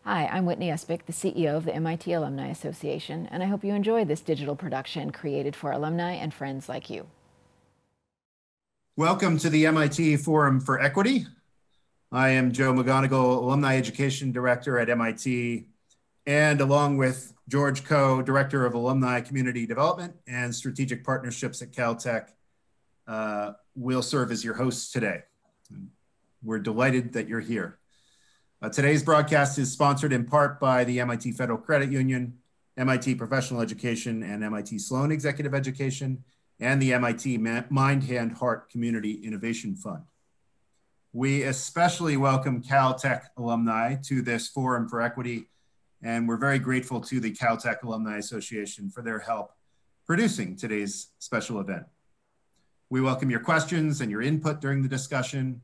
Hi, I'm Whitney Espick, the CEO of the MIT Alumni Association, and I hope you enjoy this digital production created for alumni and friends like you. Welcome to the MIT Forum for Equity. I am Joe McGonigal, Alumni Education Director at MIT, and along with George Koh, Director of Alumni Community Development and Strategic Partnerships at Caltech, we'll serve as your hosts today. We're delighted that you're here. Today's broadcast is sponsored in part by the MIT Federal Credit Union, MIT Professional Education, and MIT Sloan Executive Education, and the MIT Mind, Hand, Heart Community Innovation Fund. We especially welcome Caltech alumni to this Forum for Equity, and we're very grateful to the Caltech Alumni Association for their help producing today's special event. We welcome your questions and your input during the discussion.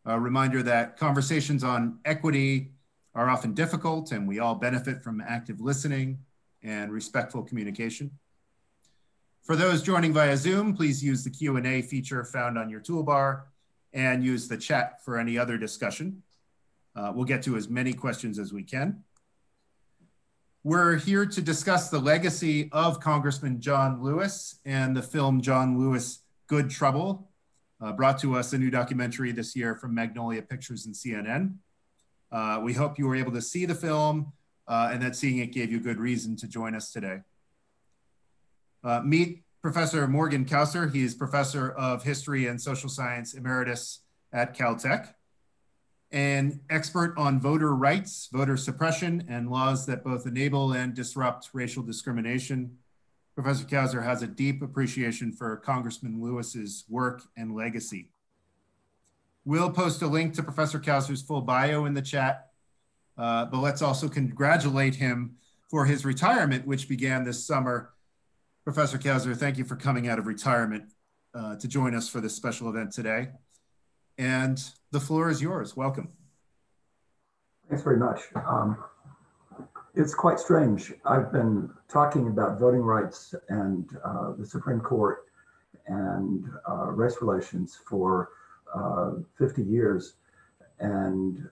A reminder that conversations on equity are often difficult, and we all benefit from active listening and respectful communication. For those joining via Zoom, please use the Q&A feature found on your toolbar and use the chat for any other discussion. We'll get to as many questions as we can. We're here to discuss the legacy of Congressman John Lewis and the film John Lewis, Good Trouble, brought to us a new documentary this year from Magnolia Pictures and CNN. We hope you were able to see the film and that seeing it gave you good reason to join us today. Meet Professor Morgan Kausar. He is Professor of History and Social Science Emeritus at Caltech, an expert on voter rights, voter suppression, and laws that both enable and disrupt racial discrimination. Professor Kausar has a deep appreciation for Congressman Lewis's work and legacy. We'll post a link to Professor Kausar's full bio in the chat, but let's also congratulate him for his retirement, which began this summer. Professor Kausar, thank you for coming out of retirement to join us for this special event today. And the floor is yours. Welcome. Thanks very much. It's quite strange. I've been talking about voting rights and the Supreme Court and race relations for 50 years. And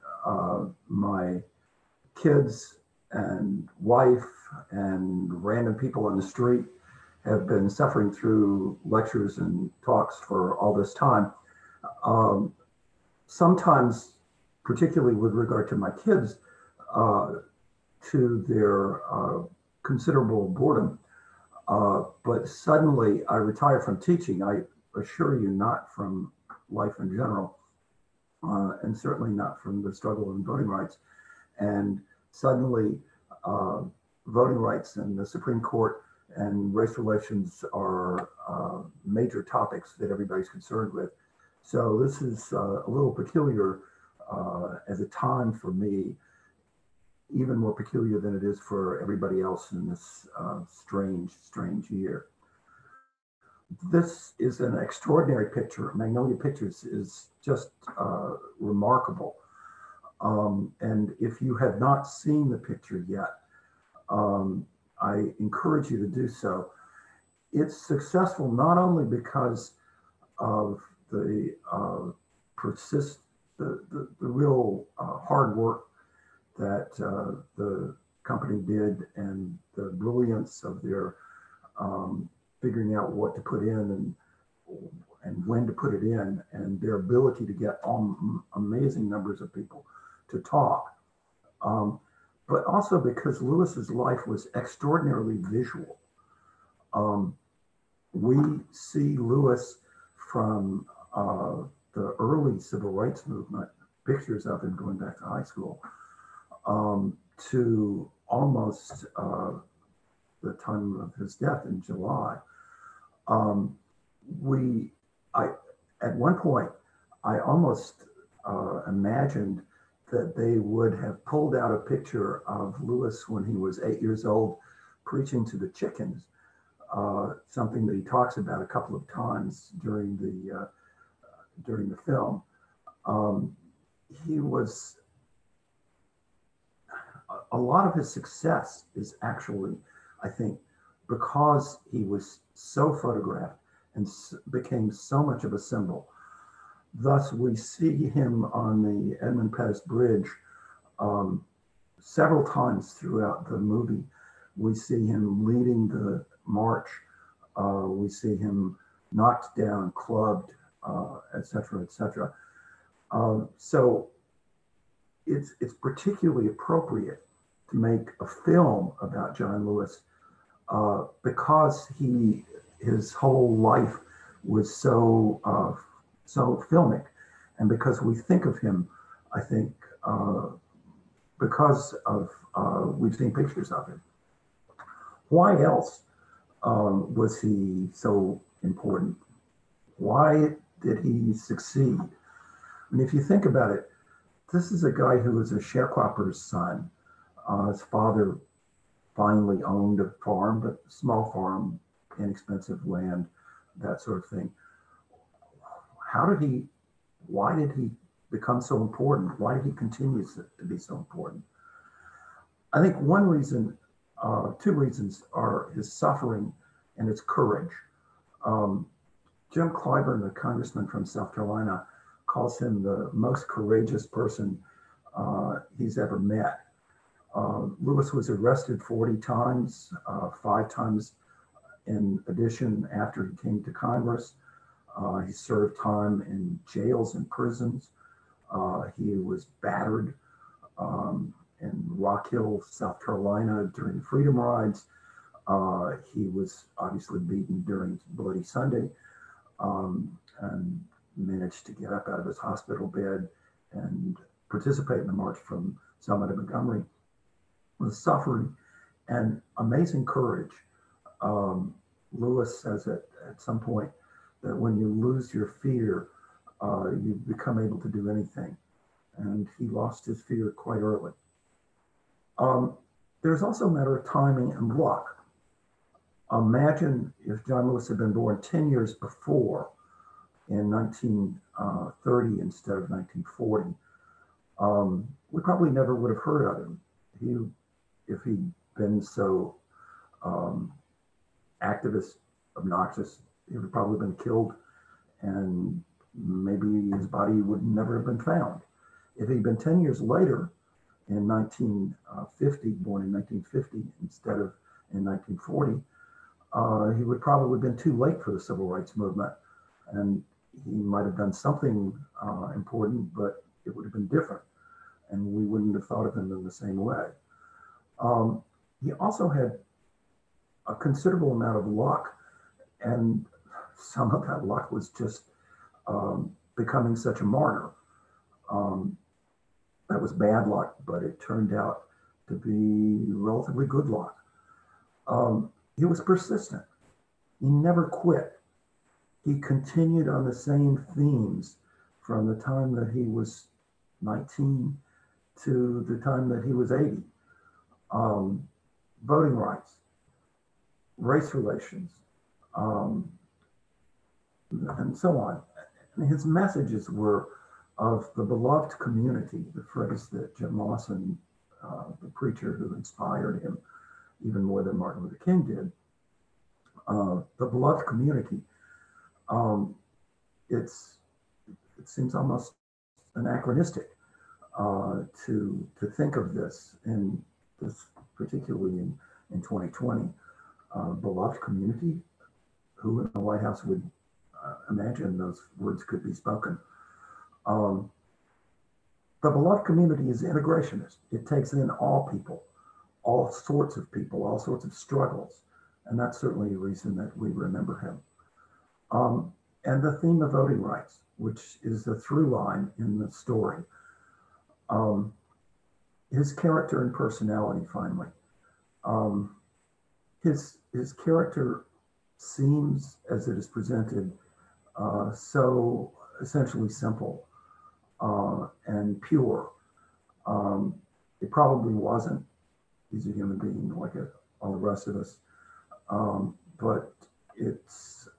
my kids and wife and random people on the street have been suffering through lectures and talks for all this time. Sometimes, particularly with regard to my kids, to their considerable boredom. But suddenly I retired from teaching. I assure you, not from life in general, and certainly not from the struggle in voting rights. And suddenly voting rights and the Supreme Court and race relations are major topics that everybody's concerned with. So this is a little peculiar as a time for me, even more peculiar than it is for everybody else in this strange year. This is an extraordinary picture. Magnolia Pictures is just remarkable. And if you have not seen the picture yet, I encourage you to do so. It's successful not only because of the real hard work that the company did and the brilliance of their figuring out what to put in and when to put it in, and their ability to get amazing numbers of people to talk. But also because Lewis's life was extraordinarily visual. We see Lewis from the early civil rights movement, pictures of him going back to high school, to almost the time of his death in July. At one point, I almost imagined that they would have pulled out a picture of Lewis when he was 8 years old, preaching to the chickens, something that he talks about a couple of times during the film. He was, a lot of his success is actually, I think, because he was so photographed and became so much of a symbol. Thus, we see him on the Edmund Pettus Bridge several times throughout the movie, we see him leading the march. We see him knocked down, clubbed, et cetera, et cetera. So it's particularly appropriate to make a film about John Lewis because his whole life was so filmic, and because we think of him, I think, because of we've seen pictures of him. Why else was he so important? Why did he succeed? And if you think about it, this is a guy who was a sharecropper's son. His father finally owned a farm, but a small farm, inexpensive land, that sort of thing. Why did he become so important? Why did he continue to be so important? I think one reason, two reasons are his suffering and his courage. Jim Clyburn, the congressman from South Carolina, calls him the most courageous person he's ever met. Lewis was arrested 40 times, 5 times in addition after he came to Congress. He served time in jails and prisons. He was battered in Rock Hill, South Carolina during the Freedom Rides. He was obviously beaten during Bloody Sunday and managed to get up out of his hospital bed and participate in the march from Selma to Montgomery with suffering and amazing courage. Lewis says at some point that when you lose your fear, you become able to do anything. And he lost his fear quite early. There's also a matter of timing and luck. Imagine if John Lewis had been born 10 years before, in 1930 instead of 1940. We probably never would have heard of him. If he'd been so activist, obnoxious, he would have probably been killed, and maybe his body would never have been found. If he'd been 10 years later, in 1950, born in 1950 instead of in 1940, he would probably have been too late for the civil rights movement, and he might have done something important, but it would have been different, and we wouldn't have thought of him in the same way. He also had a considerable amount of luck, and some of that luck was just becoming such a martyr. That was bad luck, but it turned out to be relatively good luck. He was persistent. He never quit. He continued on the same themes from the time that he was 19 to the time that he was 80. Voting rights, race relations, and so on. And his messages were of the beloved community, the phrase that Jim Lawson, the preacher who inspired him even more than Martin Luther King did, the beloved community. It seems almost anachronistic to think of this in this, particularly in 2020, beloved community. Who in the White House would imagine those words could be spoken? The beloved community is integrationist. It takes in all people, all sorts of people, all sorts of struggles. And that's certainly a reason that we remember him. And the theme of voting rights, which is the through line in the story. His character and personality, finally. His character seems, as it is presented, so essentially simple and pure. It probably wasn't. He's a human being like all the rest of us. But it's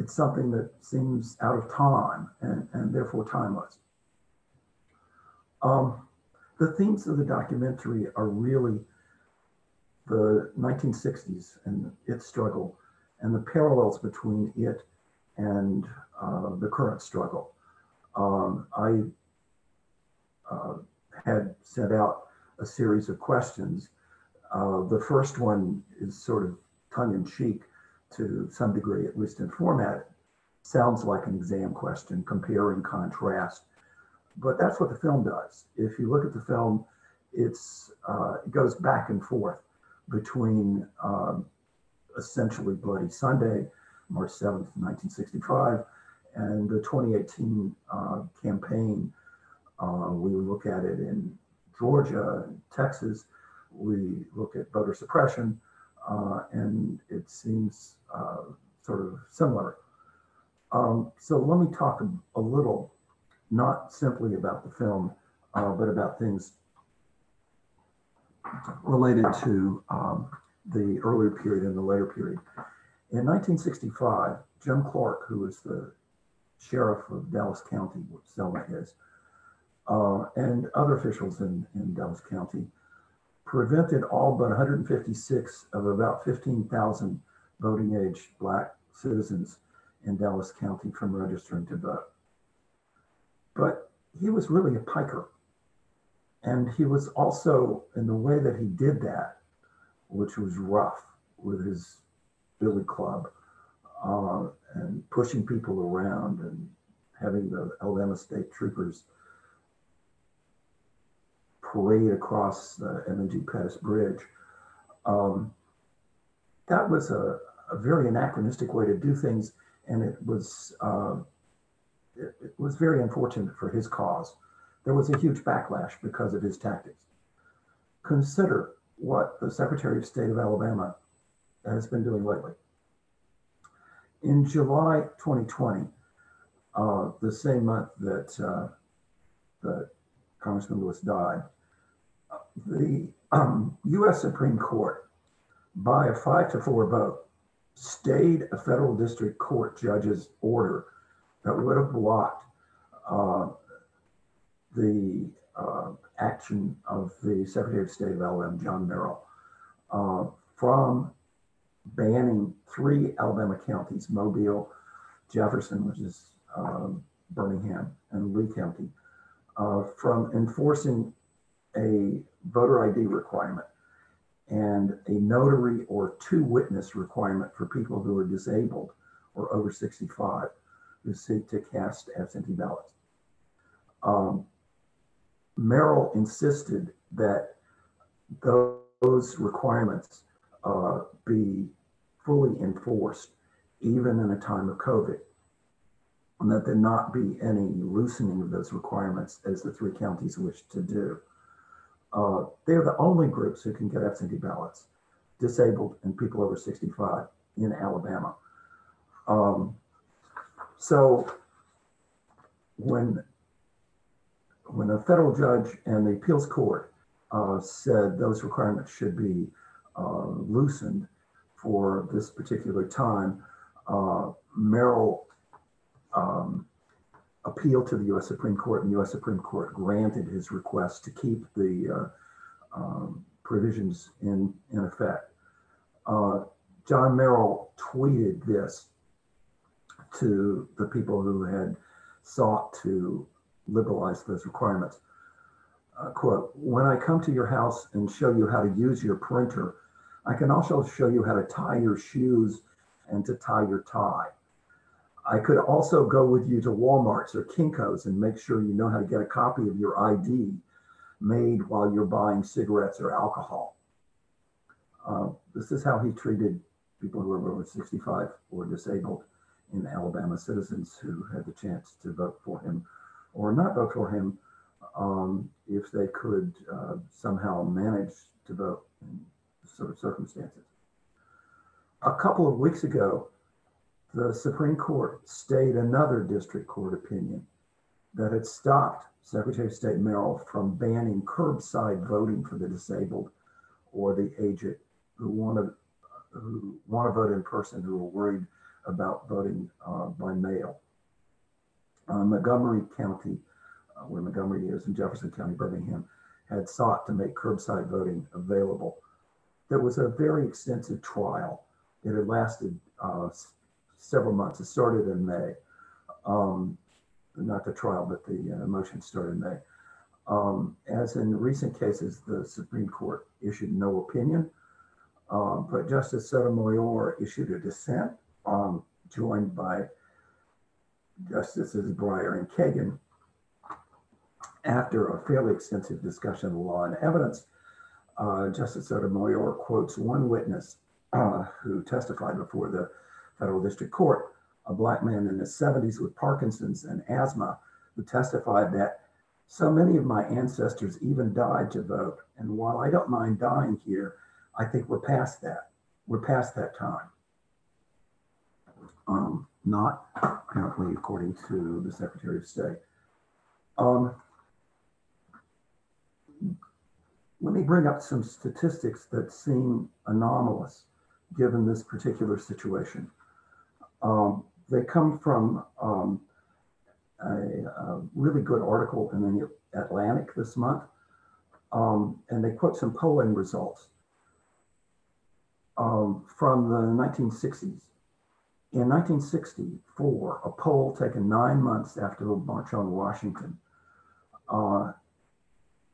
something that seems out of time and therefore timeless. The themes of the documentary are really the 1960s and its struggle and the parallels between it and the current struggle. I had sent out a series of questions. The first one is sort of tongue-in-cheek to some degree, at least in format. Sounds like an exam question, compare and contrast. But that's what the film does. If you look at the film, it goes back and forth between essentially Bloody Sunday, March 7th, 1965, and the 2018 campaign. We look at it in Georgia, Texas. We look at voter suppression, and it seems sort of similar. So let me talk a little, not simply about the film, but about things related to the earlier period and the later period. In 1965, Jim Clark, who was the sheriff of Dallas County, where Selma is, and other officials in Dallas County, prevented all but 156 of about 15,000 voting age Black citizens in Dallas County from registering to vote. But he was really a piker. And he was also, in the way that he did that, which was rough with his billy club and pushing people around and having the Alabama State Troopers parade across the M&G Pettus Bridge. That was a very anachronistic way to do things, and it was very unfortunate for his cause. There was a huge backlash because of his tactics. Consider what the Secretary of State of Alabama has been doing lately. In July 2020, the same month that Congressman Lewis died, the U.S. Supreme Court, by a 5-4 vote, stayed a federal district court judge's order that would have blocked the action of the Secretary of State of Alabama, John Merrill, from banning 3 Alabama counties, Mobile, Jefferson, which is Birmingham, and Lee County, from enforcing a voter ID requirement and a notary or 2 witness requirement for people who are disabled or over 65 who seek to cast absentee ballots. Merrill insisted that those requirements be fully enforced, even in a time of COVID, and that there not be any loosening of those requirements as the 3 counties wish to do. They're the only groups who can get absentee ballots, disabled and people over 65 in Alabama. So when a federal judge and the appeals court said those requirements should be loosened for this particular time, Merrill appealed to the U.S. Supreme Court, and the U.S. Supreme Court granted his request to keep the provisions in effect. John Merrill tweeted this to the people who had sought to liberalize those requirements. Quote, "When I come to your house and show you how to use your printer, I can also show you how to tie your shoes and to tie your tie. I could also go with you to Walmart's or Kinko's and make sure you know how to get a copy of your ID made while you're buying cigarettes or alcohol." This is how he treated people who were over 65 or disabled in Alabama, citizens who had the chance to vote for him or not vote for him if they could somehow manage to vote in sort of circumstances. A couple of weeks ago, the Supreme Court stayed another district court opinion that had stopped Secretary of State Merrill from banning curbside voting for the disabled or the aged who want to vote in person, who are worried about voting by mail. Montgomery County, where Montgomery is, in Jefferson County, Birmingham, had sought to make curbside voting available. There was a very extensive trial. It had lasted several months. It started in May. Not the trial, but the motion started in May. As in recent cases, the Supreme Court issued no opinion, but Justice Sotomayor issued a dissent, joined by Justices Breyer and Kagan. After a fairly extensive discussion of the law and evidence, Justice Sotomayor quotes one witness who testified before the Federal District Court, a Black man in his 70s with Parkinson's and asthma, who testified that so many of my ancestors even died to vote. And while I don't mind dying here, I think we're past that. We're past that time. Not apparently according to the Secretary of State. Let me bring up some statistics that seem anomalous given this particular situation. They come from a really good article in the Atlantic this month, and they quote some polling results from the 1960s. In 1964, a poll taken 9 months after the March on Washington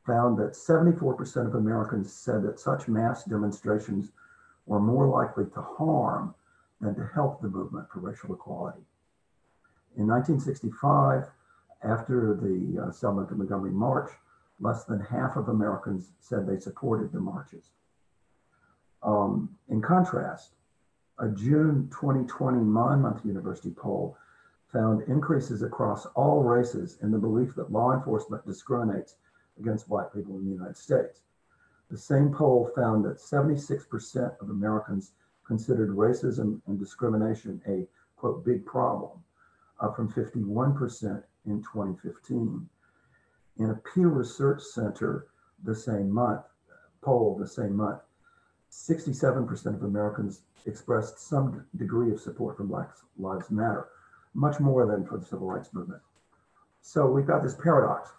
found that 74% of Americans said that such mass demonstrations were more likely to harm than to help the movement for racial equality. In 1965, after the Selma to Montgomery March, less than half of Americans said they supported the marches. In contrast, a June 2020 Monmouth University poll found increases across all races in the belief that law enforcement discriminates against Black people in the United States. The same poll found that 76% of Americans considered racism and discrimination a, quote, big problem, up from 51% in 2015. In a Pew Research Center poll the same month, 67% of Americans expressed some degree of support for Black Lives Matter, much more than for the Civil Rights Movement. So we've got this paradox.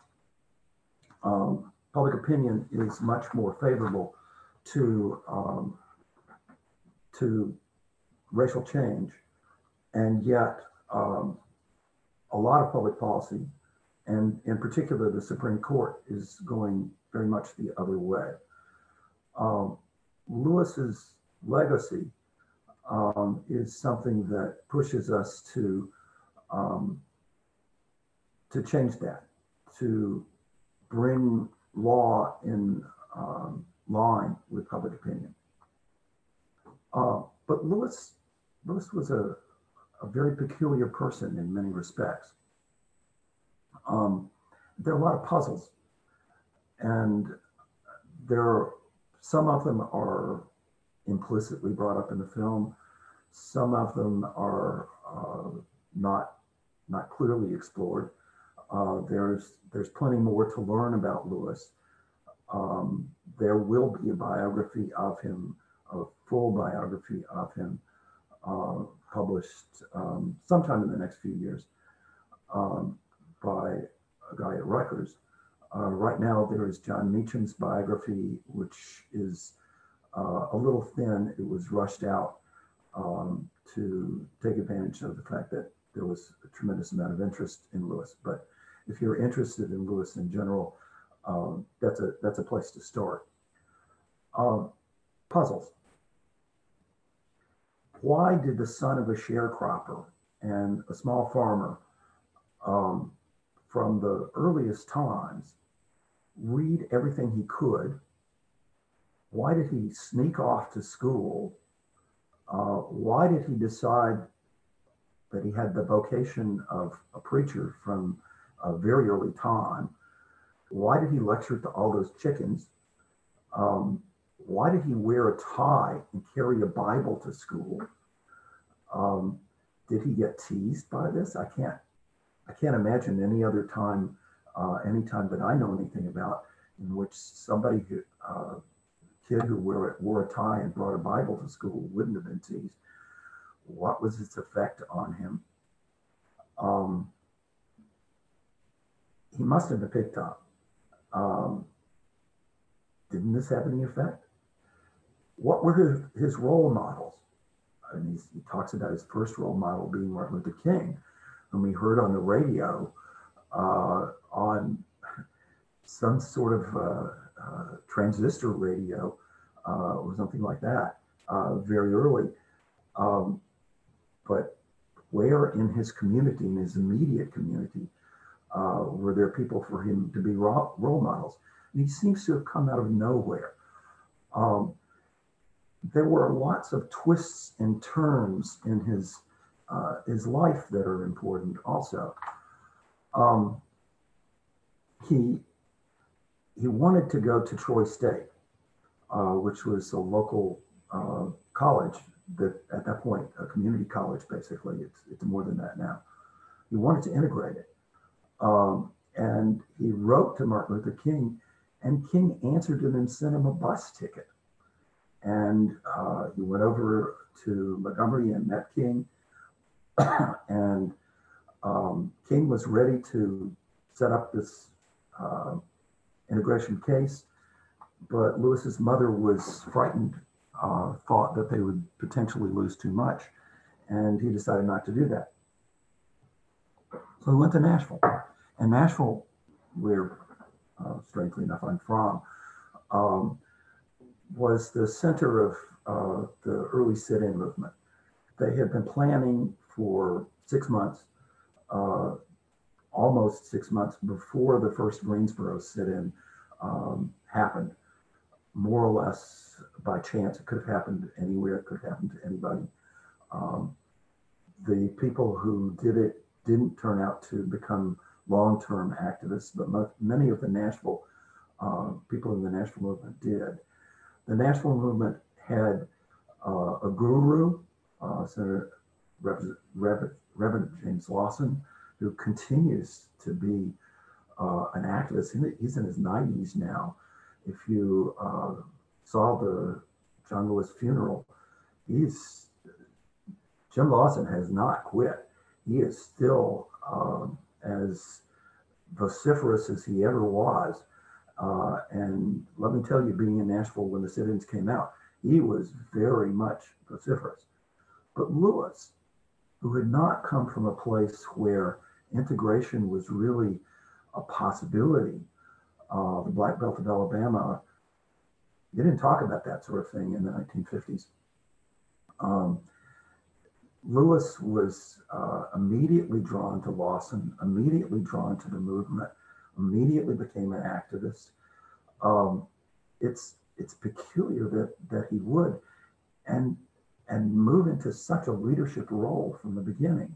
Public opinion is much more favorable to racial change, and yet a lot of public policy, and in particular the Supreme Court, is going very much the other way. Lewis's legacy is something that pushes us to change that, to bring law in line with public opinion. But Lewis was a very peculiar person in many respects. There are a lot of puzzles, and some of them are implicitly brought up in the film. Some of them are not clearly explored. There's plenty more to learn about Lewis. There will be a biography of him, a full biography of him, published sometime in the next few years by a guy at Rutgers. Right now, there is John Meacham's biography, which is a little thin. It was rushed out to take advantage of the fact that there was a tremendous amount of interest in Lewis. But if you're interested in Lewis in general, that's a place to start. Puzzles. Why did the son of a sharecropper and a small farmer from the earliest times read everything he could? Why did he sneak off to school? Why did he decide that he had the vocation of a preacher from a very early time? Why did he lecture to all those chickens? Why did he wear a tie and carry a Bible to school? Did he get teased by this? I can't imagine any other time, any time that I know anything about, in which somebody kid who wore a tie and brought a Bible to school wouldn't have been teased. What was its effect on him? He must have been picked up. Didn't this have any effect? What were his role models? I mean, he talks about his first role model being Martin Luther King, whom he heard on the radio on some sort of transistor radio or something like that very early. But where in his community, in his immediate community, were there people for him to be role models? And he seems to have come out of nowhere. There were lots of twists and turns in his life that are important also. He wanted to go to Troy State, which was a local college that at that point, a community college, basically. It's more than that now. He wanted to integrate it. And he wrote to Martin Luther King, and King answered him and sent him a bus ticket. And he went over to Montgomery and met King. And King was ready to set up this integration case, but Lewis's mother was frightened, thought that they would potentially lose too much, and he decided not to do that. So he went to Nashville. And Nashville, where strangely enough I'm from, was the center of the early sit-in movement. They had been planning for 6 months, almost 6 months before the first Greensboro sit-in happened, more or less by chance. It could have happened anywhere, it could have happened to anybody. The people who did it didn't turn out to become long-term activists, but many of the Nashville people in the Nashville movement did. The Nashville movement had a guru, Senator Reverend James Lawson, who continues to be an activist. He's in his 90s now. If you saw the John Lewis funeral, Jim Lawson has not quit. He is still as vociferous as he ever was. And let me tell you, being in Nashville when the sit-ins came out, he was very much vociferous. But Lewis, who had not come from a place where integration was really a possibility, the Black Belt of Alabama, you didn't talk about that sort of thing in the 1950s. Lewis was immediately drawn to Lawson, immediately drawn to the movement, immediately became an activist. It's peculiar that he would, and move into such a leadership role from the beginning.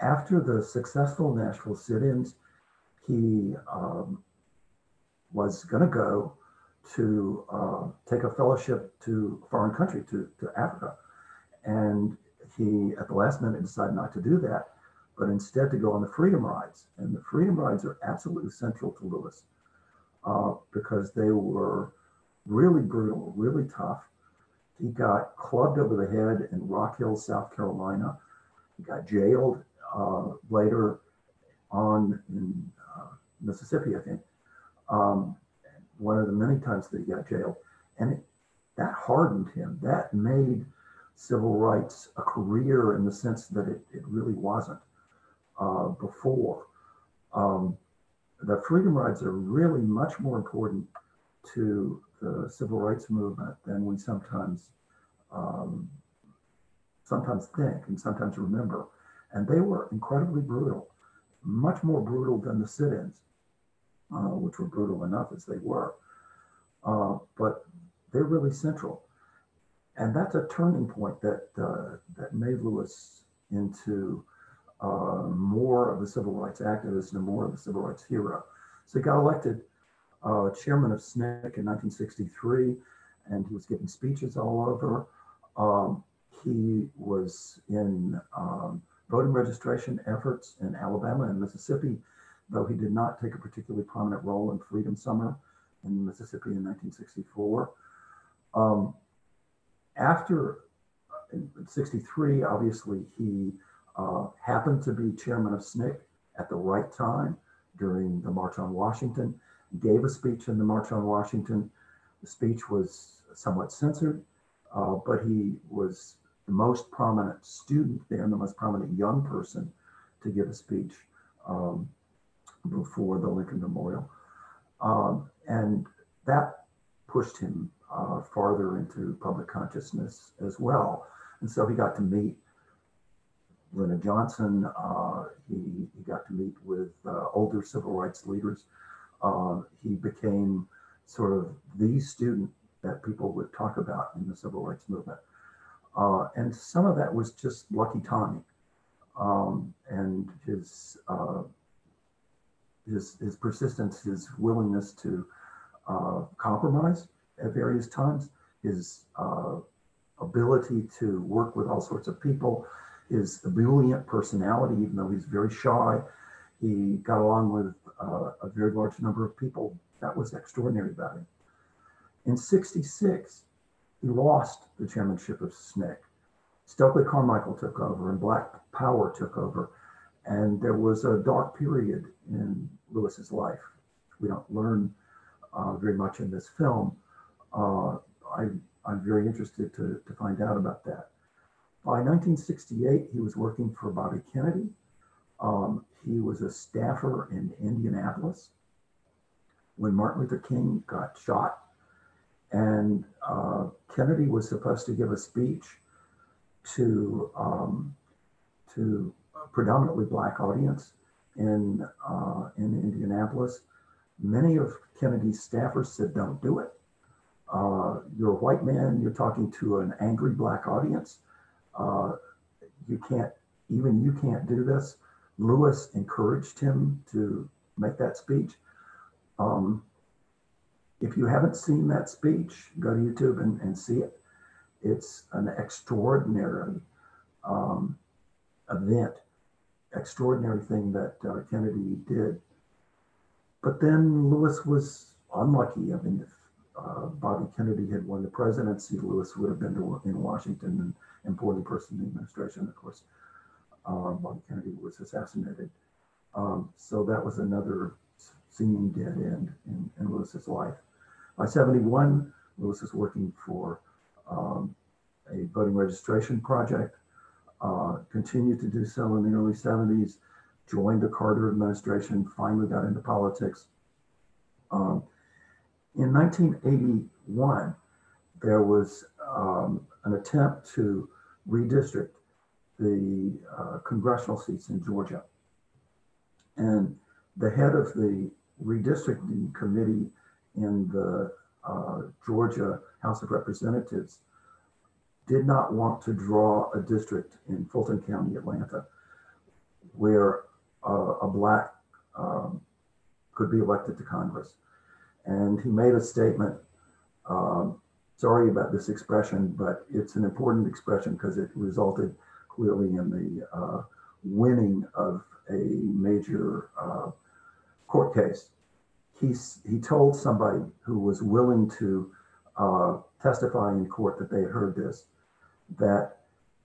After the successful Nashville sit-ins, he was going to go to take a fellowship to a foreign country, to Africa. And he, at the last minute, decided not to do that, but instead to go on the Freedom Rides. And the Freedom Rides are absolutely central to Lewis because they were really brutal, really tough. He got clubbed over the head in Rock Hill, South Carolina. He got jailed later on in Mississippi, I think. One of the many times that he got jailed. And that hardened him. That made civil rights a career in the sense that it really wasn't before. The Freedom Rides are really much more important to the civil rights movement than we sometimes think and sometimes remember. And they were incredibly brutal, much more brutal than the sit-ins, which were brutal enough as they were. But they're really central. And that's a turning point that made Lewis into more of a civil rights activist and more of a civil rights hero. So he got elected chairman of SNCC in 1963, and he was giving speeches all over. He was in voting registration efforts in Alabama and Mississippi, though he did not take a particularly prominent role in Freedom Summer in Mississippi in 1964. After in 63, obviously, he happened to be chairman of SNCC at the right time during the March on Washington, gave a speech in the March on Washington. The speech was somewhat censored, but he was the most prominent student there and the most prominent young person to give a speech before the Lincoln Memorial. And that pushed him farther into public consciousness as well. And so he got to meet Lyndon Johnson. He got to meet with older civil rights leaders. He became sort of the student that people would talk about in the civil rights movement. And some of that was just lucky timing. And his persistence, his willingness to compromise at various times, his ability to work with all sorts of people, his ebullient personality, even though he's very shy, he got along with a very large number of people. That was extraordinary about him. In '66, he lost the chairmanship of SNCC. Stokely Carmichael took over and Black Power took over. And there was a dark period in Lewis's life. We don't learn very much in this film. I'm very interested to find out about that. By 1968, he was working for Bobby Kennedy. He was a staffer in Indianapolis when Martin Luther King got shot. And Kennedy was supposed to give a speech to a predominantly Black audience in Indianapolis. Many of Kennedy's staffers said, "Don't do it. You're a white man, you're talking to an angry Black audience. You can't do this." Lewis encouraged him to make that speech. If you haven't seen that speech, go to YouTube and see it. It's an extraordinary event, extraordinary thing that Kennedy did. But then Lewis was unlucky. I mean, if Bobby Kennedy had won the presidency, Lewis would have been in Washington, an important person in the administration. Of course, Bobby Kennedy was assassinated. So that was another seeming dead end in Lewis's life. By '71, Lewis was working for a voting registration project, continued to do so in the early '70s, joined the Carter administration, finally got into politics. In 1981, there was an attempt to redistrict the congressional seats in Georgia. And the head of the redistricting committee in the Georgia House of Representatives did not want to draw a district in Fulton County, Atlanta, where a Black could be elected to Congress. And he made a statement, sorry about this expression, but it's an important expression because it resulted clearly in the winning of a major court case. He told somebody who was willing to testify in court that they had heard this, that,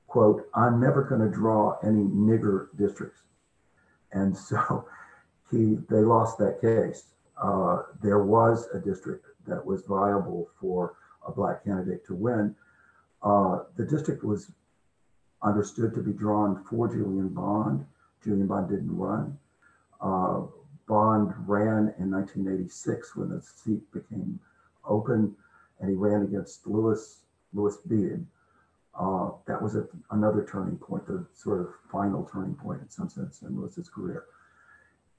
quote, "I'm never going to draw any nigger districts." And so they lost that case. There was a district that was viable for a Black candidate to win. The district was understood to be drawn for Julian Bond. Julian Bond didn't run. Bond ran in 1986 when the seat became open, and he ran against Lewis. Lewis beat him. That was another turning point, the sort of final turning point in some sense in Lewis's career.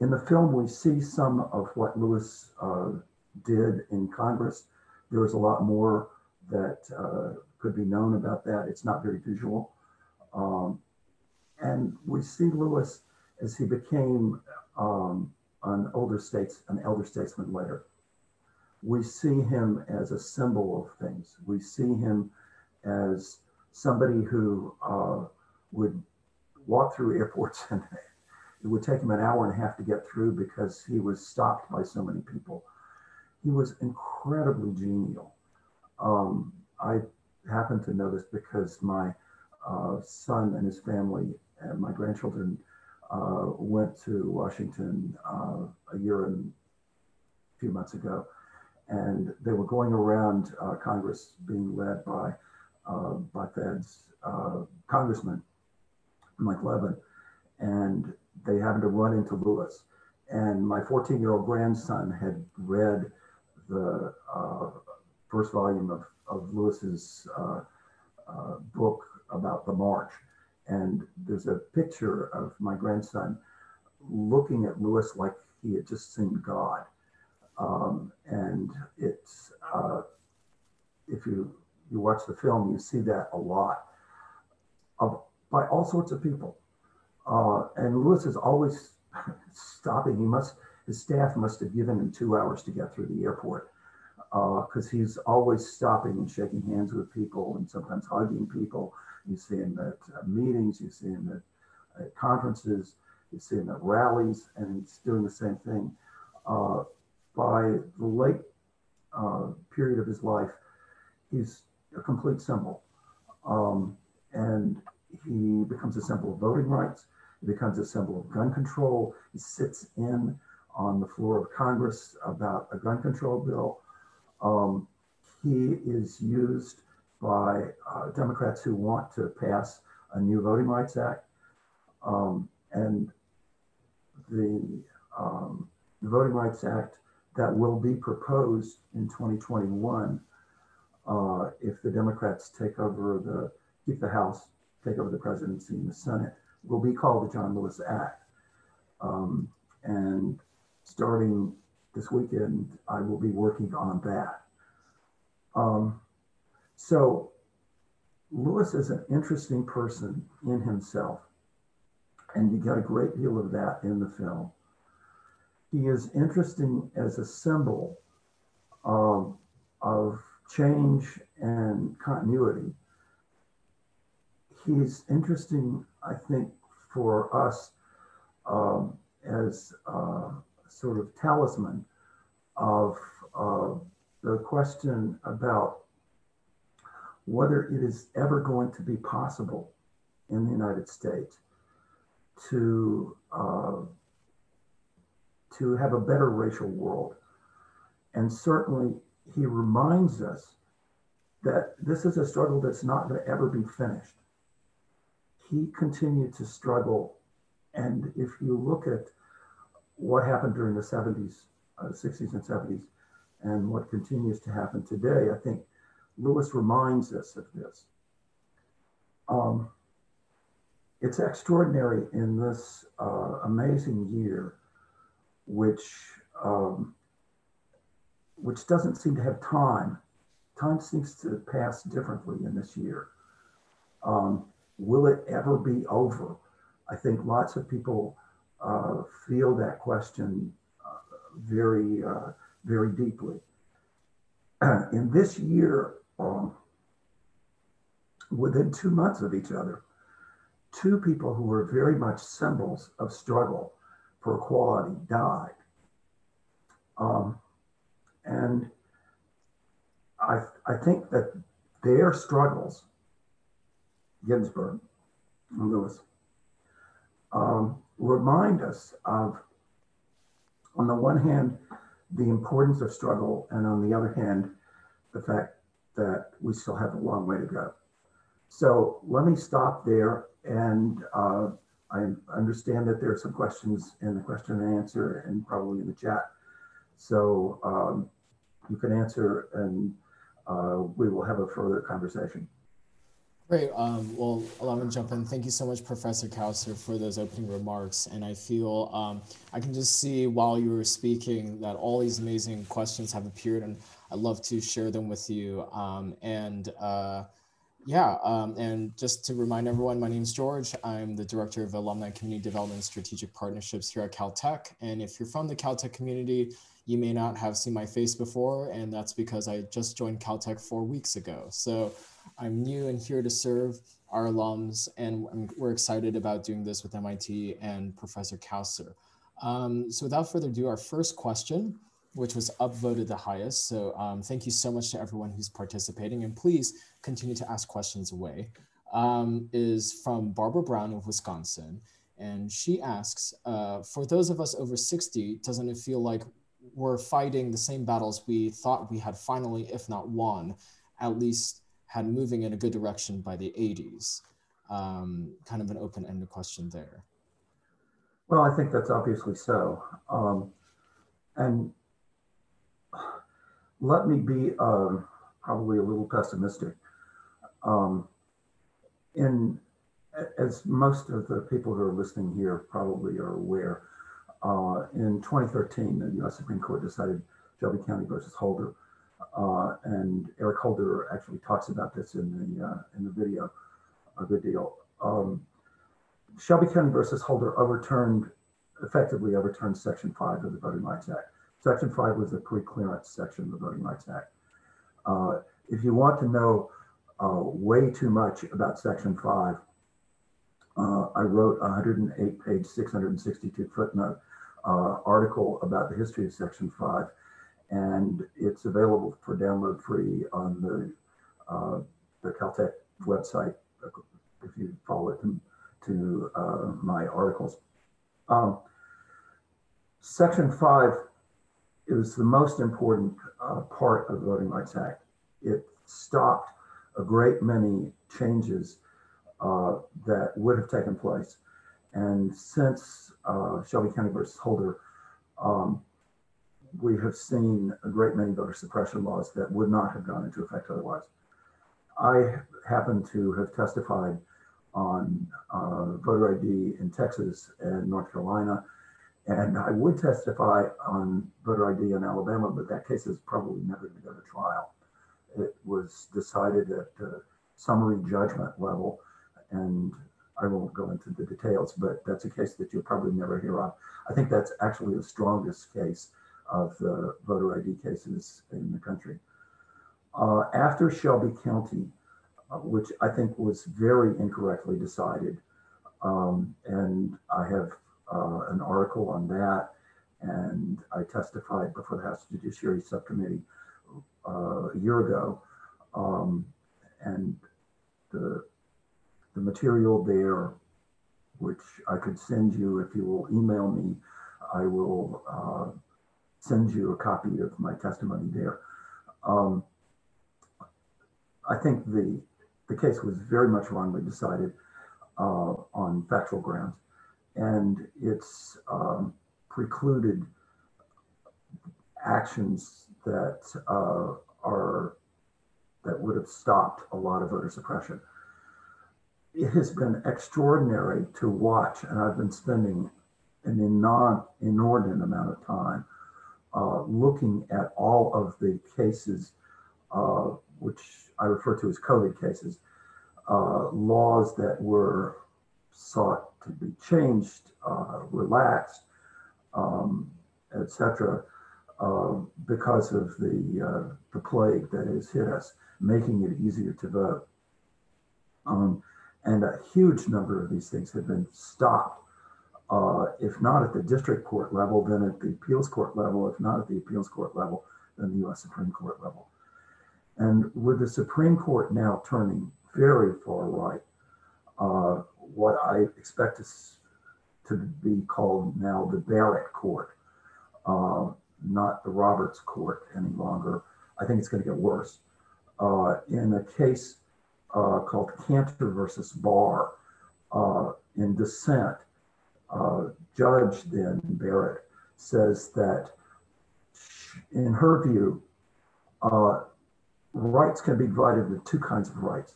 In the film, we see some of what Lewis did in Congress. There was a lot more that could be known about that. It's not very visual. And we see Lewis as he became an elder statesman later. We see him as a symbol of things. We see him as somebody who would walk through airports and it would take him an hour and a half to get through because he was stopped by so many people. He was incredibly genial. I happen to know this because my son and his family and my grandchildren went to Washington a year and a few months ago, and they were going around Congress being led by Fed's Congressman Mike Levin, and they happened to run into Lewis. And my 14-year-old grandson had read the first volume of Lewis's book about the march. And there's a picture of my grandson looking at Lewis like he had just seen God. And it's, if you watch the film, you see that a lot by all sorts of people. And Lewis is always stopping. His staff must have given him 2 hours to get through the airport, because he's always stopping and shaking hands with people and sometimes hugging people. You see him at meetings, you see him at conferences, you see him at rallies, and he's doing the same thing. By the late period of his life, he's a complete symbol. And he becomes a symbol of voting rights. He becomes a symbol of gun control. He sits in on the floor of Congress about a gun control bill. He is used by Democrats who want to pass a new Voting Rights Act. And the Voting Rights Act that will be proposed in 2021, if the Democrats keep the House, take over the presidency and the Senate, will be called the John Lewis Act. And starting this weekend, I will be working on that. So Lewis is an interesting person in himself, and you get a great deal of that in the film. He is interesting as a symbol of change and continuity. He's interesting, I think, for us as sort of talisman of the question about whether it is ever going to be possible in the United States to have a better racial world. And certainly he reminds us that this is a struggle that's not going to ever be finished. He continued to struggle. And if you look at what happened during the 70s, 60s and 70s, and what continues to happen today, I think Lewis reminds us of this. It's extraordinary in this amazing year, which doesn't seem to have time. Time seems to pass differently in this year. Will it ever be over? I think lots of people feel that question very, very deeply. In this year, within 2 months of each other, two people who were very much symbols of struggle for equality died. And I think that their struggles, Ginsburg and Lewis, remind us of, on the one hand, the importance of struggle, and on the other hand, the fact that we still have a long way to go. So let me stop there, and I understand that there are some questions in the question and answer and probably in the chat. So you can answer, and we will have a further conversation. Great. Well, allow me to jump in. Thank you so much, Professor Kausar, for those opening remarks. And I feel I can just see while you were speaking that all these amazing questions have appeared, and I'd love to share them with you. And just to remind everyone, my name is George. I'm the Director of Alumni Community Development and Strategic Partnerships here at Caltech. And if you're from the Caltech community, you may not have seen my face before, and that's because I just joined Caltech 4 weeks ago. So I'm new and here to serve our alums, and we're excited about doing this with MIT and Professor Kausar. So without further ado, our first question, which was upvoted the highest. So thank you so much to everyone who's participating, and please continue to ask questions away, is from Barbara Brown of Wisconsin. And she asks, for those of us over 60, doesn't it feel like we're fighting the same battles we thought we had finally, if not won, at least had moving in a good direction by the 80s? Kind of an open-ended question there. Well, I think that's obviously so. And let me be probably a little pessimistic. Um, in as most of the people who are listening here probably are aware, in 2013, the U.S. Supreme Court decided Shelby County versus Holder, and Eric Holder actually talks about this in the video a good deal. Shelby County versus Holder effectively overturned Section 5 of the Voting Rights Act. Section 5 was the pre-clearance section of the Voting Rights Act. If you want to know way too much about Section 5, I wrote a 108-page, 662 footnote article about the history of Section 5, and it's available for download free on the Caltech website if you follow it to my articles. Section 5 is the most important part of the Voting Rights Act. It stopped a great many changes that would have taken place. And since Shelby County versus Holder, we have seen a great many voter suppression laws that would not have gone into effect otherwise. I happen to have testified on voter ID in Texas and North Carolina, and I would testify on voter ID in Alabama, but that case is probably never going to go to trial. It was decided at the summary judgment level, and I won't go into the details, but that's a case that you'll probably never hear of. I think that's actually the strongest case of the voter ID cases in the country. After Shelby County, which I think was very incorrectly decided, and I have an article on that, and I testified before the House Judiciary Subcommittee a year ago, and the material there, which I could send you if you will email me, I will send you a copy of my testimony there. I think the case was very much wrongly decided on factual grounds, and it's precluded actions that that would have stopped a lot of voter suppression. It has been extraordinary to watch, and I've been spending an inordinate amount of time looking at all of the cases, which I refer to as COVID cases, laws that were sought to be changed, relaxed, etc., because of the plague that has hit us, making it easier to vote. And a huge number of these things have been stopped, if not at the district court level, then at the appeals court level, if not at the appeals court level, then the U.S. Supreme Court level. And with the Supreme Court now turning very far right, what I expect to be called now the Barrett Court, not the Roberts Court any longer. I think it's going to get worse. In a case called Cantor versus Barr, in dissent, Judge then Barrett says that in her view, rights can be divided into two kinds of rights.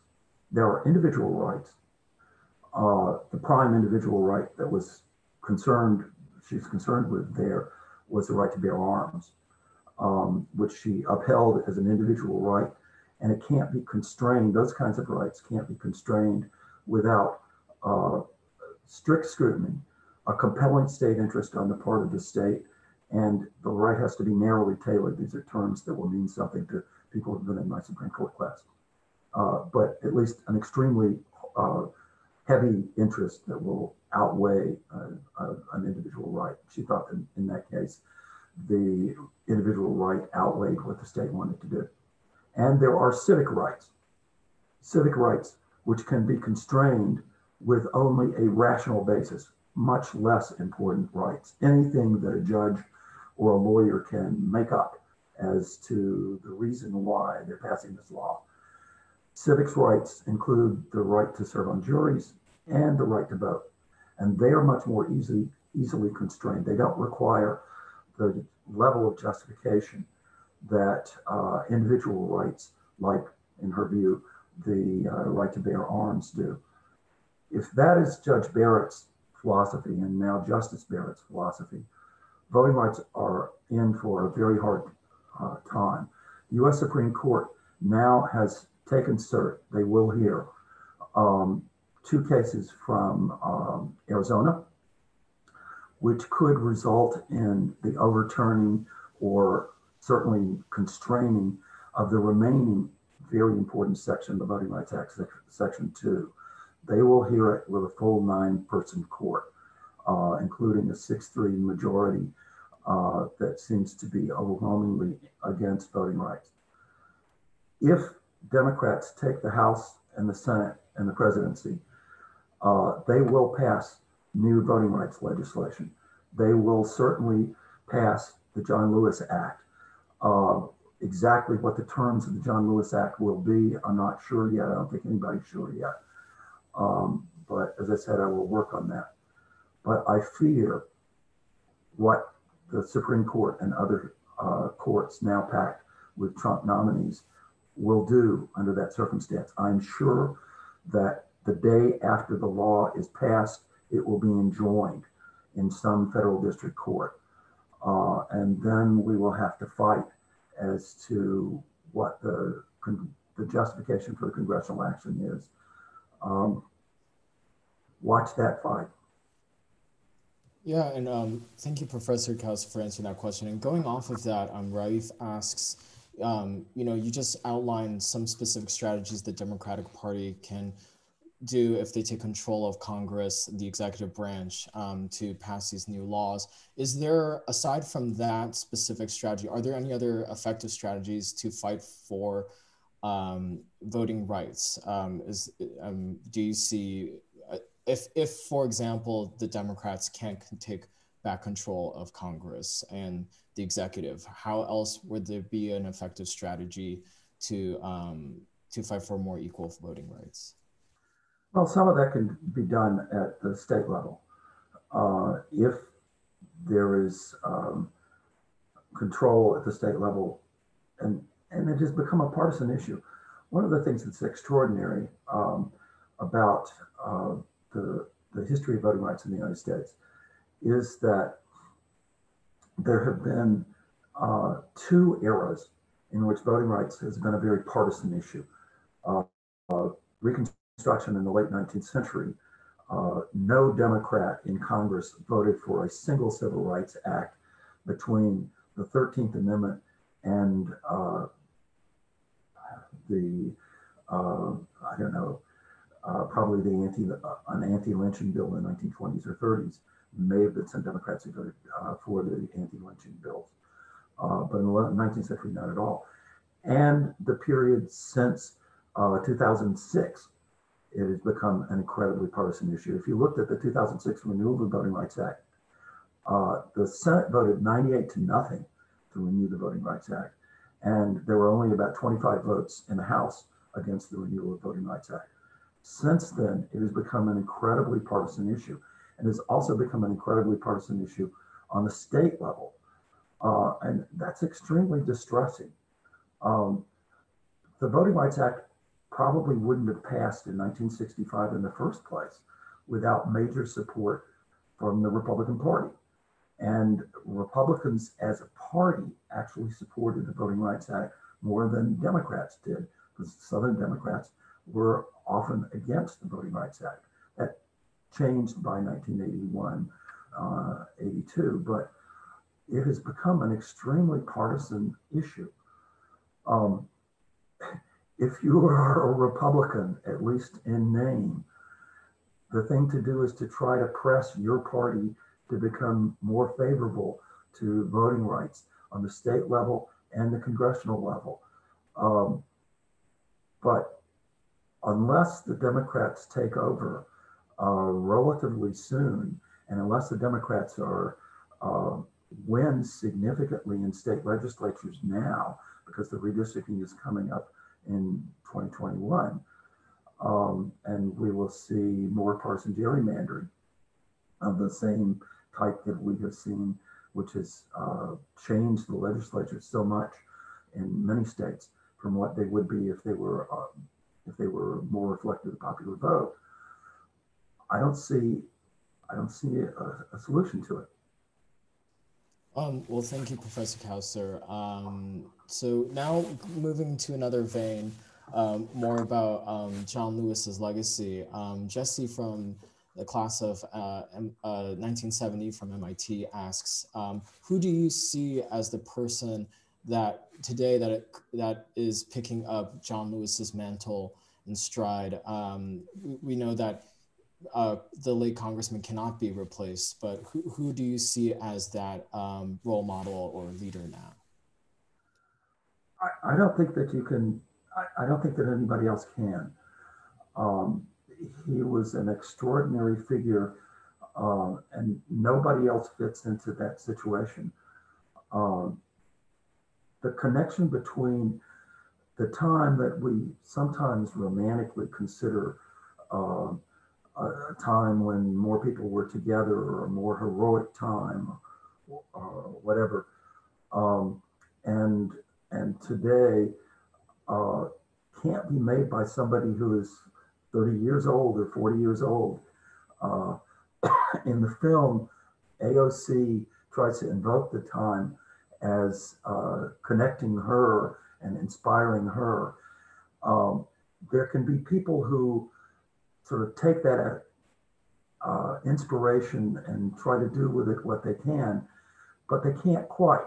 There are individual rights. The prime individual right that she's concerned with there was the right to bear arms, which she upheld as an individual right, and it can't be constrained. Those kinds of rights can't be constrained without strict scrutiny, a compelling state interest on the part of the state, and the right has to be narrowly tailored. These are terms that will mean something to people who've been in my Supreme Court class, but at least an extremely heavy interest that will outweigh an individual right. She thought that in that case, the individual right outweighed what the state wanted to do. And there are civic rights which can be constrained with only a rational basis, much less important rights. Anything that a judge or a lawyer can make up as to the reason why they're passing this law. Civics rights include the right to serve on juries and the right to vote. And they are much more easily constrained. They don't require the level of justification that individual rights, like in her view, the right to bear arms do. If that is Judge Barrett's philosophy and now Justice Barrett's philosophy, voting rights are in for a very hard time. The U.S. Supreme Court now has taken cert. They will hear two cases from Arizona, which could result in the overturning or certainly constraining of the remaining very important section of the Voting Rights Act, Section 2. They will hear it with a full 9-person court, including a 6-3 majority that seems to be overwhelmingly against voting rights. If Democrats take the House and the Senate and the presidency, they will pass new voting rights legislation. They will certainly pass the John Lewis Act. Exactly what the terms of the John Lewis Act will be, I'm not sure yet. I don't think anybody's sure yet. But as I said, I will work on that. But I fear what the Supreme Court and other courts now packed with Trump nominees will do under that circumstance. I'm sure that the day after the law is passed, it will be enjoined in some federal district court. And then we will have to fight as to what the justification for the congressional action is. Watch that fight. Yeah, and thank you, Professor Kaus, for answering that question. And going off of that, Raif asks, you just outlined some specific strategies the Democratic Party can do if they take control of Congress, the executive branch, to pass these new laws. Is there, aside from that specific strategy, are there any other effective strategies to fight for voting rights? Do you see, if, for example, the Democrats can't take back control of Congress and the executive, how else would there be an effective strategy to fight for more equal voting rights? Well, some of that can be done at the state level. If there is control at the state level, and it has become a partisan issue. One of the things that's extraordinary about the history of voting rights in the United States is that there have been 2 eras in which voting rights has been a very partisan issue. Reconstruction in the late 19th century, no Democrat in Congress voted for a single Civil Rights Act between the 13th Amendment and probably an anti-lynching bill in the 1920s or 30s. May have been some Democrats who voted for the anti-lynching bills, but in the 19th century, not at all. And the period since 2006, it has become an incredibly partisan issue. If you looked at the 2006 renewal of the Voting Rights Act, the Senate voted 98-0 to renew the Voting Rights Act. And there were only about 25 votes in the House against the renewal of the Voting Rights Act. Since then, it has become an incredibly partisan issue, and has also become an incredibly partisan issue on the state level. And that's extremely distressing. The Voting Rights Act probably wouldn't have passed in 1965 in the first place without major support from the Republican Party. And Republicans as a party actually supported the Voting Rights Act more than Democrats did, because Southern Democrats were often against the Voting Rights Act. That changed by 1981, 82, but it has become an extremely partisan issue. If you are a Republican, at least in name, the thing to do is to try to press your party to become more favorable to voting rights on the state level and the congressional level. But unless the Democrats take over relatively soon, and unless the Democrats win significantly in state legislatures now, because the redistricting is coming up in 2021, and we will see more partisan gerrymandering of the same type that we have seen, which has changed the legislature so much in many states from what they would be if they were more reflective of the popular vote. I don't see a solution to it. Well, thank you, Professor Kauser. So now moving to another vein, more about John Lewis's legacy. Jesse from the class of 1970 from MIT asks, who do you see as the person that today that is picking up John Lewis's mantle in stride? We know that the late congressman cannot be replaced, but who do you see as that role model or leader now? I don't think that you can, I don't think that anybody else can. He was an extraordinary figure, and nobody else fits into that situation. The connection between the time that we sometimes romantically consider a time when more people were together, or a more heroic time, or whatever, and today can't be made by somebody who is 30 years old or 40 years old. In the film, AOC tries to invoke the time as connecting her and inspiring her. There can be people who sort of take that inspiration and try to do with it what they can, but they can't quite.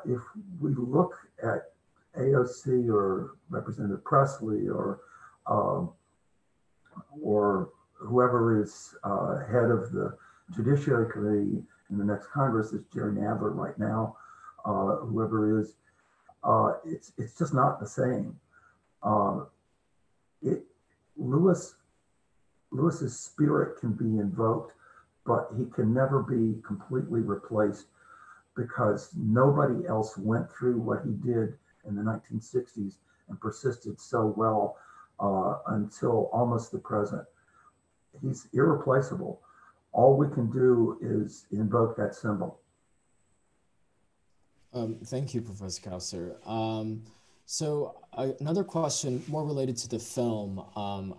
If we look at AOC or Representative Presley or whoever is head of the Judiciary Committee in the next Congress, is Jerry Nadler right now, whoever is, it's just not the same. Lewis's spirit can be invoked, but he can never be completely replaced, because nobody else went through what he did in the 1960s and persisted so well until almost the present. He's irreplaceable. All we can do is invoke that symbol. Thank you, Professor Kauser. So another question more related to the film,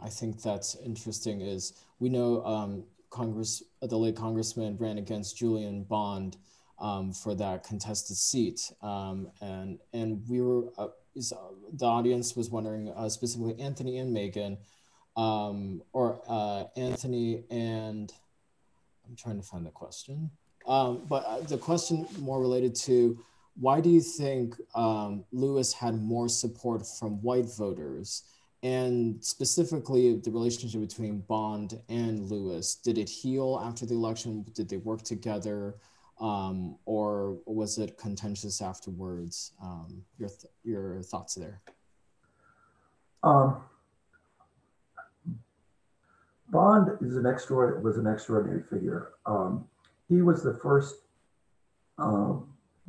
I think that's interesting, is we know the late congressman ran against Julian Bond for that contested seat. And we were, the audience was wondering specifically Anthony and Megan, or Anthony and, I'm trying to find the question. But the question more related to, why do you think Lewis had more support from white voters? And specifically the relationship between Bond and Lewis, did it heal after the election? Did they work together? Or was it contentious afterwards? Your thoughts there? Bond was an extraordinary figure. He was the first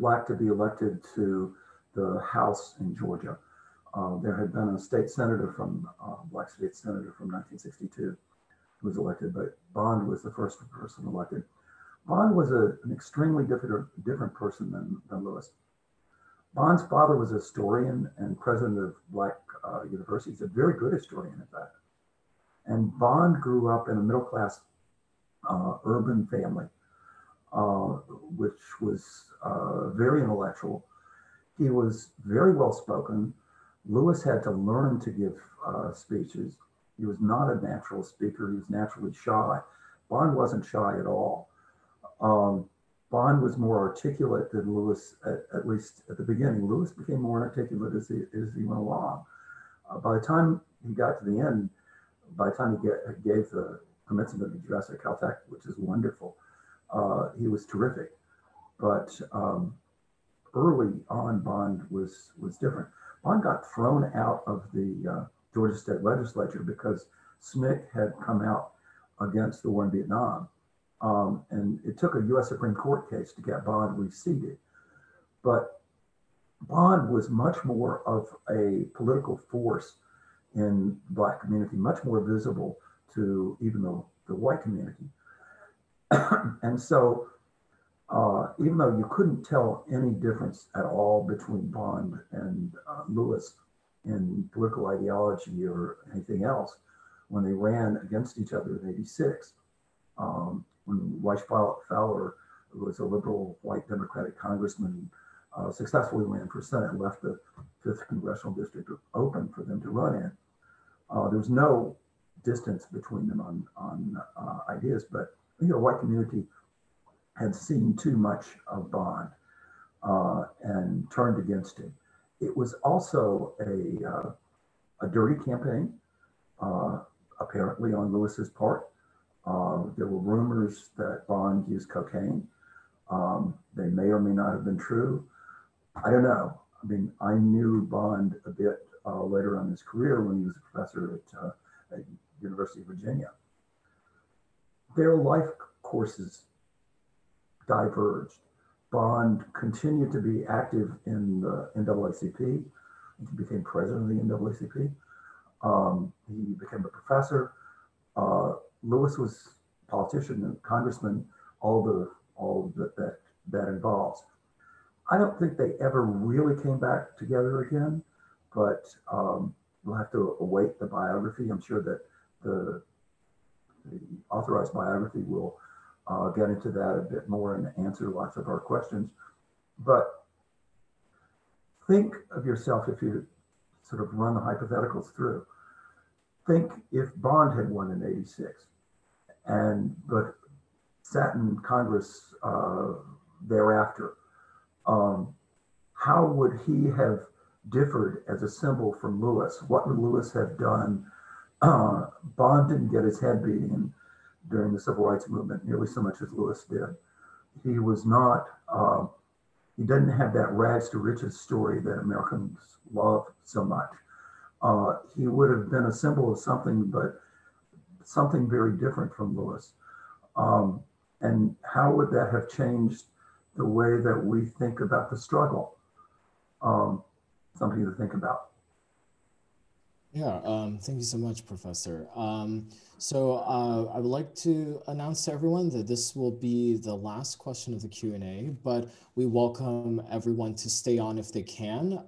Black to be elected to the House in Georgia. There had been a state senator Black state senator from 1962 who was elected, but Bond was the first person elected. Bond was an extremely different person than Lewis. Bond's father was a historian and president of Black universities, a very good historian, in fact. And Bond grew up in a middle-class urban family, which was very intellectual. He was very well-spoken. Lewis had to learn to give speeches. He was not a natural speaker. He was naturally shy. Bond wasn't shy at all. Bond was more articulate than Lewis, at least at the beginning. Lewis became more articulate as he went along. By the time he got to the end, by the time he gave the commencement address at Caltech, which is wonderful, he was terrific. But early on, Bond was different. Bond got thrown out of the Georgia State Legislature because SNCC had come out against the war in Vietnam. And it took a US Supreme Court case to get Bond reseated. But Bond was much more of a political force in the Black community, much more visible to even the white community. And so even though you couldn't tell any difference at all between Bond and Lewis in political ideology or anything else, when they ran against each other in '86, when Weiss Fowler, who was a liberal white Democratic congressman, successfully ran for Senate and left the 5th Congressional District open for them to run in. There was no distance between them on ideas, but the white community had seen too much of Bond and turned against him. It was also a dirty campaign, apparently on Lewis's part. There were rumors that Bond used cocaine. They may or may not have been true. I don't know. I mean, I knew Bond a bit later on in his career when he was a professor at University of Virginia. Their life courses diverged. Bond continued to be active in the NAACP. He became president of the NAACP. He became a professor. Lewis was a politician and congressman, all that involves. I don't think they ever really came back together again, but we'll have to await the biography. I'm sure that the authorized biography will get into that a bit more and answer lots of our questions. But think of yourself, if you sort of run the hypotheticals through. Think if Bond had won in '86 but sat in Congress thereafter, how would he have differed as a symbol from Lewis? What would Lewis have done? Bond didn't get his head beaten during the civil rights movement nearly so much as Lewis did. He was not, he didn't have that rags to riches story that Americans love so much. He would have been a symbol of something, but something very different from Lewis. And how would that have changed the way that we think about the struggle? Something to think about. Yeah, thank you so much, Professor. So I would like to announce to everyone that this will be the last question of the Q&A, but we welcome everyone to stay on if they can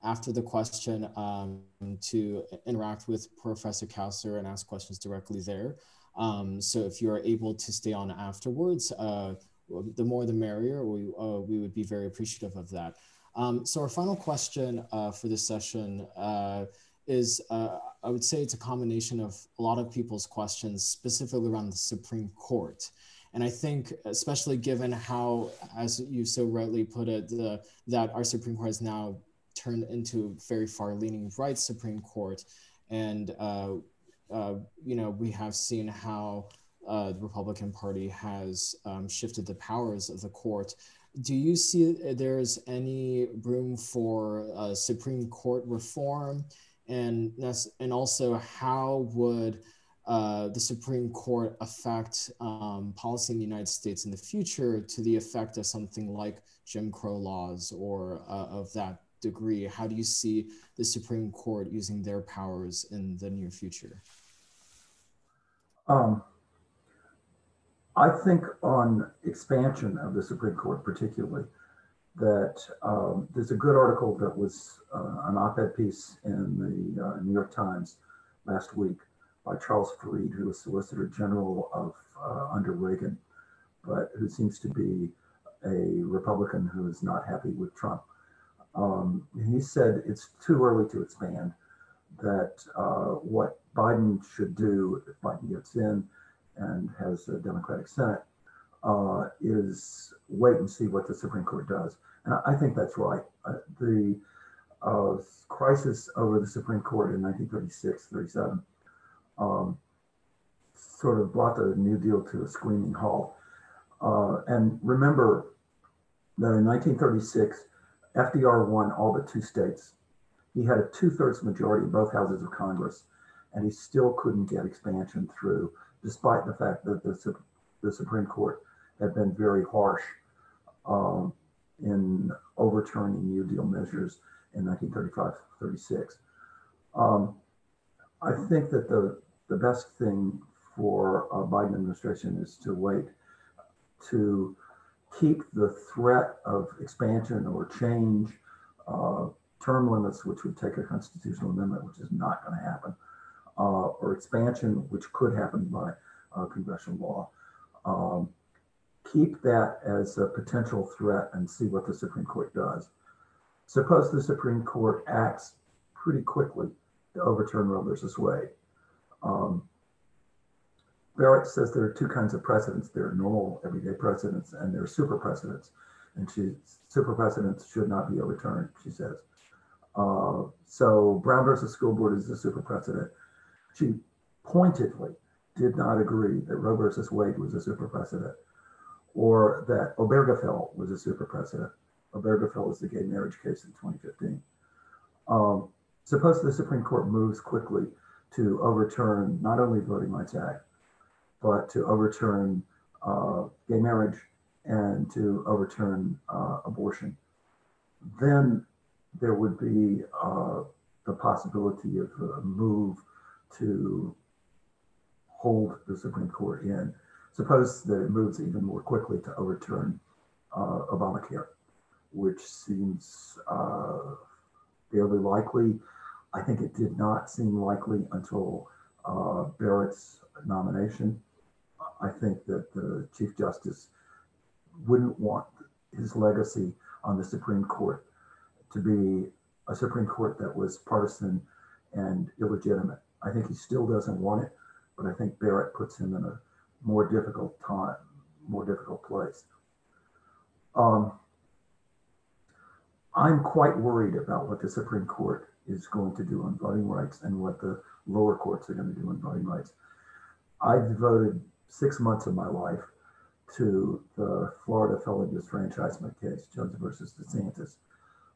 after the question to interact with Professor Kausler and ask questions directly there. So if you're able to stay on afterwards, the more the merrier. We would be very appreciative of that. So our final question for this session is, I would say it's a combination of a lot of people's questions, specifically around the Supreme Court. And I think, especially given how, as you so rightly put it, that our Supreme Court has now turned into a very far-leaning right Supreme Court. And, you know, we have seen how the Republican Party has shifted the powers of the court. Do you see there's any room for Supreme Court reform? And also, how would the Supreme Court affect policy in the United States in the future to the effect of something like Jim Crow laws or of that degree? How do you see the Supreme Court using their powers in the near future? I think on expansion of the Supreme Court particularly, that there's a good article that was an op-ed piece in the New York Times last week by Charles Freed, who was Solicitor General of under Reagan, but who seems to be a Republican who is not happy with Trump. He said it's too early to expand, that what Biden should do if Biden gets in and has a Democratic Senate is wait and see what the Supreme Court does. And I think that's right. The crisis over the Supreme Court in 1936, 37 sort of brought the New Deal to a screaming halt. And remember that in 1936, FDR won all but 2 states. He had a 2/3 majority in both houses of Congress, and he still couldn't get expansion through, despite the fact that the Supreme Court had been very harsh in overturning New Deal measures in 1935-36. I think that the best thing for Biden administration is to wait to keep the threat of expansion or change, term limits, which would take a constitutional amendment, which is not going to happen, or expansion, which could happen by congressional law. Keep that as a potential threat and see what the Supreme Court does. Suppose the Supreme Court acts pretty quickly to overturn Roe versus Wade. Barrett says there are two kinds of precedents. There are normal everyday precedents and there are super precedents. And super precedents should not be overturned, she says. So Brown versus School Board is a super precedent. She pointedly did not agree that Roe versus Wade was a super precedent or that Obergefell was a super precedent. Obergefell was the gay marriage case in 2015. Suppose the Supreme Court moves quickly to overturn not only the Voting Rights Act, but to overturn gay marriage and to overturn abortion. Then there would be the possibility of a move to hold the Supreme Court in. Suppose that it moves even more quickly to overturn Obamacare, which seems fairly likely. I think it did not seem likely until Barrett's nomination. I think that the Chief Justice wouldn't want his legacy on the Supreme Court to be a Supreme Court that was partisan and illegitimate. I think he still doesn't want it, but I think Barrett puts him in a more difficult time, more difficult place. I'm quite worried about what the Supreme Court is going to do on voting rights and what the lower courts are going to do on voting rights. I devoted 6 months of my life to the Florida felon disfranchisement case, Jones versus DeSantis,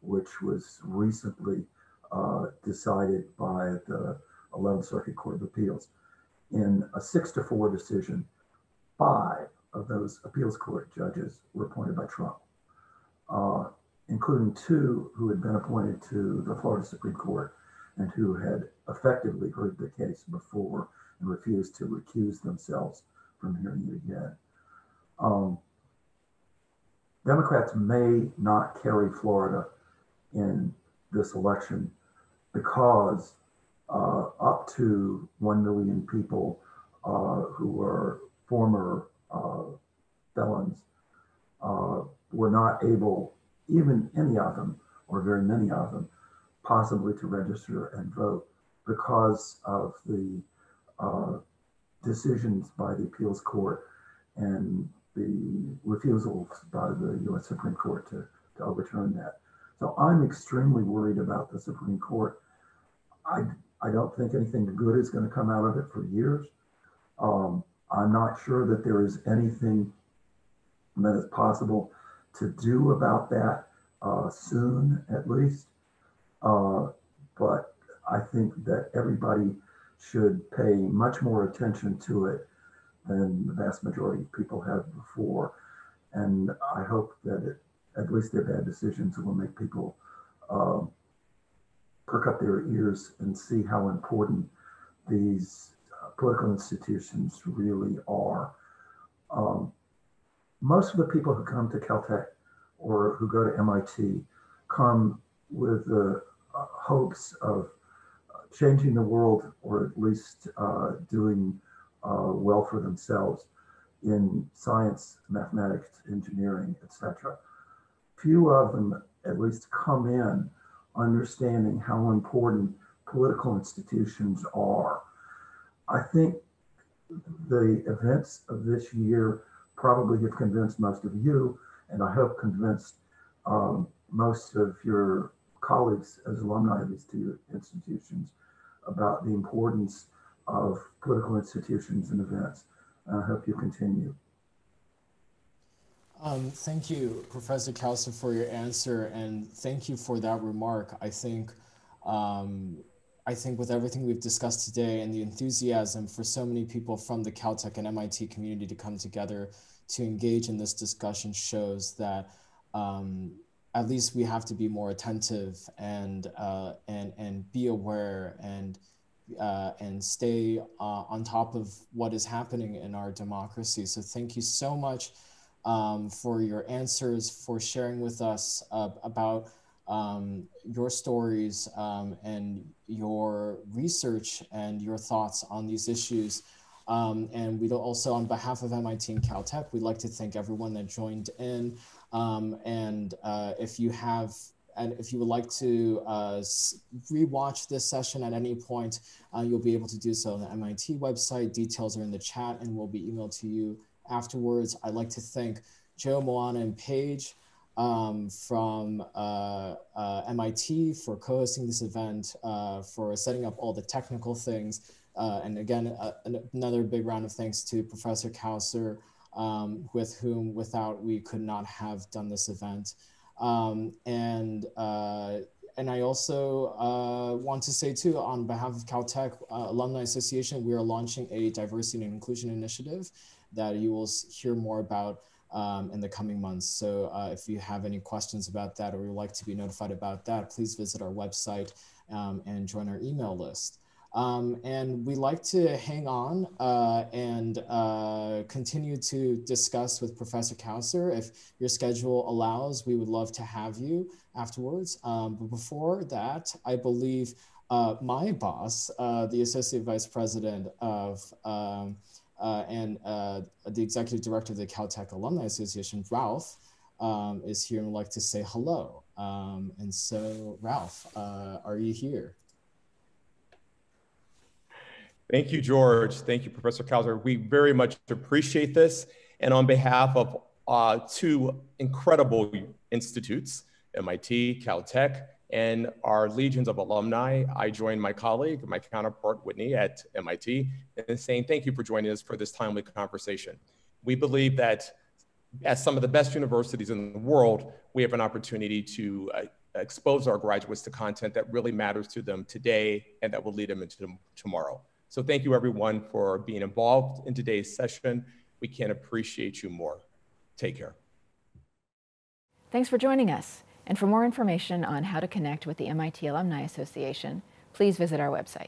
which was recently decided by the 11th Circuit Court of Appeals. In a 6-4 decision, 5 of those appeals court judges were appointed by Trump, including 2 who had been appointed to the Florida Supreme Court and who had effectively heard the case before and refused to recuse themselves from hearing it again. Democrats may not carry Florida in this election because up to 1 million people who are former felons were not able, even any of them, or very many of them, possibly to register and vote because of the decisions by the appeals court and the refusals by the U.S. Supreme Court to overturn that. So I'm extremely worried about the Supreme Court. I don't think anything good is going to come out of it for years. I'm not sure that there is anything that is possible to do about that soon, at least. But I think that everybody should pay much more attention to it than the vast majority of people have before. And I hope that at least their bad decisions will make people perk up their ears and see how important these political institutions really are. Most of the people who come to Caltech or who go to MIT come with the hopes of changing the world, or at least doing well for themselves in science, mathematics, engineering, etc. Few of them at least come in understanding how important political institutions are. I think the events of this year probably have convinced most of you, and I hope convinced most of your colleagues as alumni of these two institutions about the importance of political institutions and events. And I hope you continue. Thank you, Professor Kouser, for your answer, and thank you for that remark. I think with everything we've discussed today and the enthusiasm for so many people from the Caltech and MIT community to come together to engage in this discussion shows that at least we have to be more attentive and be aware and and stay on top of what is happening in our democracy. So thank you so much for your answers, for sharing with us about your stories and your research and your thoughts on these issues. And we'd also, on behalf of MIT and Caltech, we'd like to thank everyone that joined in. If you would like to rewatch this session at any point, you'll be able to do so on the MIT website. Details are in the chat and will be emailed to you afterwards. I'd like to thank Joe, Moana, and Paige from MIT for co-hosting this event, for setting up all the technical things. And again, another big round of thanks to Professor Kauser, without we could not have done this event. And I also want to say too, on behalf of Caltech Alumni Association, we are launching a diversity and inclusion initiative that you will hear more about in the coming months. So if you have any questions about that or would like to be notified about that, please visit our website and join our email list. And we like to hang on and continue to discuss with Professor Kauser. If your schedule allows, we would love to have you afterwards. But before that, I believe my boss, the Associate Vice President of and the Executive Director of the Caltech Alumni Association, Ralph, is here and would like to say hello. And so, Ralph, are you here? Thank you, George. Thank you, Professor Kauser. We very much appreciate this. And on behalf of two incredible institutes, MIT, Caltech, and our legions of alumni, I join my colleague, my counterpart, Whitney at MIT, in saying thank you for joining us for this timely conversation. We believe that as some of the best universities in the world, we have an opportunity to expose our graduates to content that really matters to them today and that will lead them into tomorrow. So thank you everyone for being involved in today's session. We can't appreciate you more. Take care. Thanks for joining us. And for more information on how to connect with the MIT Alumni Association, please visit our website.